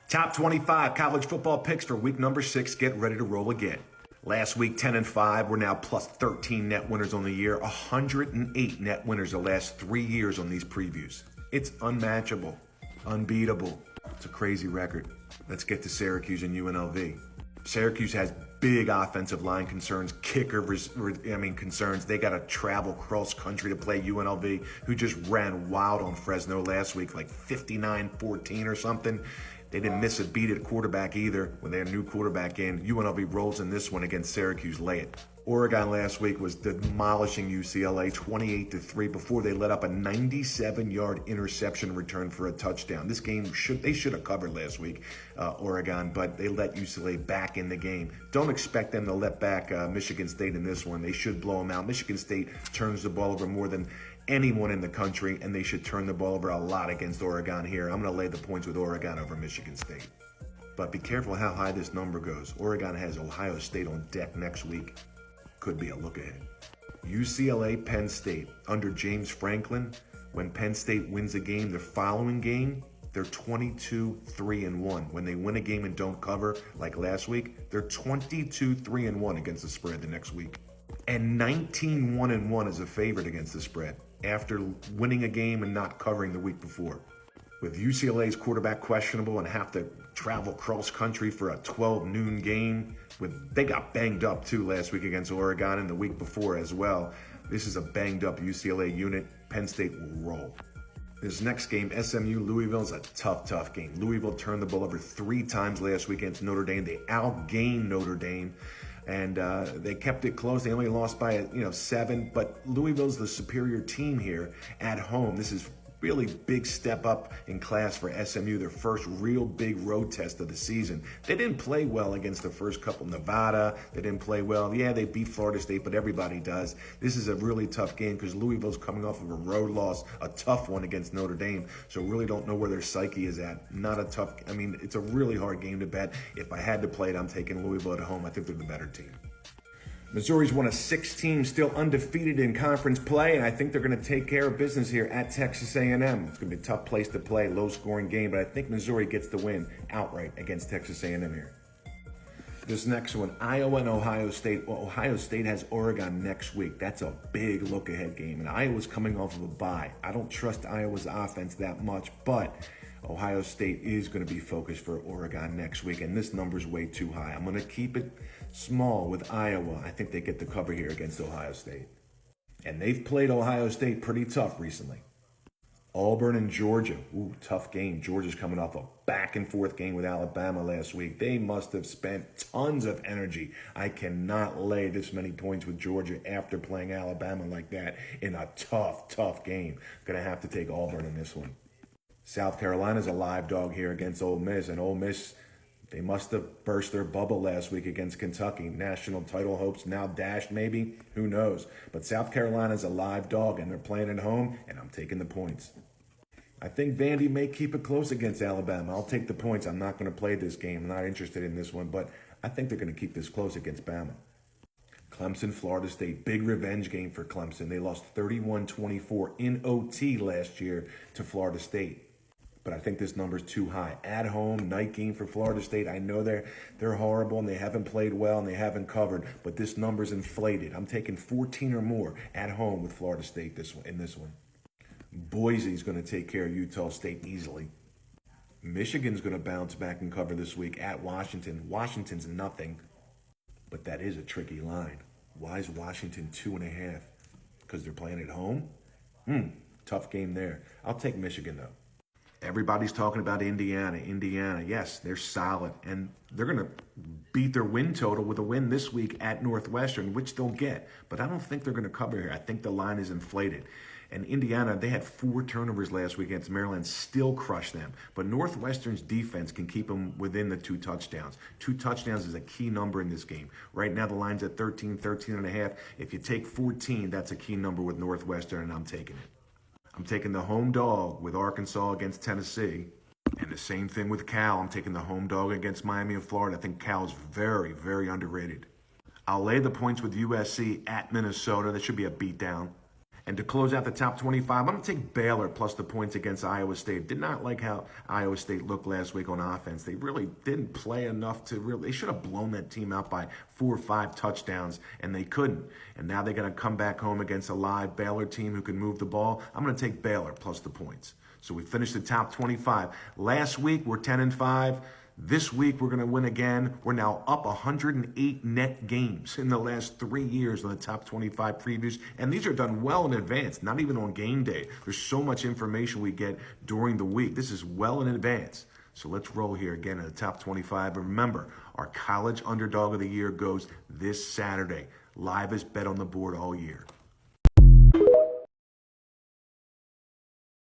Top 25 college football picks for week number 6. Get ready to roll again. Last week, 10-5. We're now plus 13 net winners on the year. 108 net winners the last 3 years on these previews. It's unmatchable, unbeatable. It's a crazy record. Let's get to Syracuse and UNLV. Syracuse has big offensive line concerns, concerns. They got to travel cross country to play UNLV, who just ran wild on Fresno last week, like 59-14 or something. They didn't miss a beat at quarterback either with their new quarterback in. UNLV rolls in this one against Syracuse. Lay it. Oregon last week was demolishing UCLA 28-3 before they let up a 97-yard interception return for a touchdown. This game they should have covered last week, Oregon, but they let UCLA back in the game. Don't expect them to let back Michigan State in this one. They should blow them out. Michigan State turns the ball over more than anyone in the country, and they should turn the ball over a lot against Oregon here. I'm going to lay the points with Oregon over Michigan State. But be careful how high this number goes. Oregon has Ohio State on deck next week. Could be a look ahead. UCLA, Penn State. Under James Franklin, when Penn State wins a game, the following game, they're 22-3-1. When they win a game and don't cover, like last week, they're 22-3-1 against the spread the next week. And 19-1-1 as a favorite against the spread after winning a game and not covering the week before. With UCLA's quarterback questionable and have to travel cross country for a 12 noon game, they got banged up too last week against Oregon and the week before as well. This is a banged up UCLA unit. Penn State will roll. This next game, SMU-Louisville, is a tough game. Louisville turned the ball over 3 times last week against Notre Dame. They outgained Notre Dame, and they kept it close. They only lost by 7, but Louisville's the superior team here at home. This is really big step up in class for SMU, their first real big road test of the season. They didn't play well against the first couple. Nevada, they didn't play well. Yeah, they beat Florida State, but everybody does. This is a really tough game because Louisville's coming off of a road loss, a tough one against Notre Dame. So really don't know where their psyche is at. It's a really hard game to bet. If I had to play it, I'm taking Louisville at home. I think they're the better team. Missouri's one of 6 teams still undefeated in conference play, and I think they're going to take care of business here at Texas A&M. It's going to be a tough place to play, low-scoring game, but I think Missouri gets the win outright against Texas A&M here. This next one, Iowa and Ohio State. Well, Ohio State has Oregon next week. That's a big look-ahead game, and Iowa's coming off of a bye. I don't trust Iowa's offense that much, but Ohio State is going to be focused for Oregon next week, and this number's way too high. I'm going to keep it small with Iowa. I think they get the cover here against Ohio State. And they've played Ohio State pretty tough recently. Auburn and Georgia. Ooh, tough game. Georgia's coming off a back-and-forth game with Alabama last week. They must have spent tons of energy. I cannot lay this many points with Georgia after playing Alabama like that in a tough game. Going to have to take Auburn in this one. South Carolina's a live dog here against Ole Miss, and Ole Miss, they must have burst their bubble last week against Kentucky. National title hopes now dashed, maybe. Who knows? But South Carolina's a live dog, and they're playing at home, and I'm taking the points. I think Vandy may keep it close against Alabama. I'll take the points. I'm not going to play this game. I'm not interested in this one, but I think they're going to keep this close against Bama. Clemson, Florida State, big revenge game for Clemson. They lost 31-24 in OT last year to Florida State. But I think this number's too high. At home, night game for Florida State. I know they're horrible and they haven't played well and they haven't covered, but this number's inflated. I'm taking 14 or more at home with Florida State in this one. Boise's going to take care of Utah State easily. Michigan's going to bounce back and cover this week at Washington. Washington's nothing, but that is a tricky line. Why is Washington 2.5? Because they're playing at home? Tough game there. I'll take Michigan, though. Everybody's talking about Indiana. Indiana, yes, they're solid. And they're going to beat their win total with a win this week at Northwestern, which they'll get. But I don't think they're going to cover here. I think the line is inflated. And Indiana, they had 4 turnovers last week against Maryland, still crushed them. But Northwestern's defense can keep them within the 2 touchdowns. 2 touchdowns is a key number in this game. Right now, the line's at 13.5. If you take 14, that's a key number with Northwestern, and I'm taking it. I'm taking the home dog with Arkansas against Tennessee. And the same thing with Cal. I'm taking the home dog against Miami and Florida. I think Cal's very, very underrated. I'll lay the points with USC at Minnesota. That should be a beatdown. And to close out the top 25, I'm going to take Baylor plus the points against Iowa State. Did not like how Iowa State looked last week on offense. They really didn't play enough to really, they should have blown that team out by 4 or 5 touchdowns, and they couldn't. And now they're going to come back home against a live Baylor team who can move the ball. I'm going to take Baylor plus the points. So we finished the top 25. Last week, we're 10-5. This week, we're going to win again. We're now up 108 net games in the last 3 years on the top 25 previews. And these are done well in advance, not even on game day. There's so much information we get during the week. This is well in advance. So let's roll here again in the top 25. And remember, our college underdog of the year goes this Saturday. Live as bet on the board all year.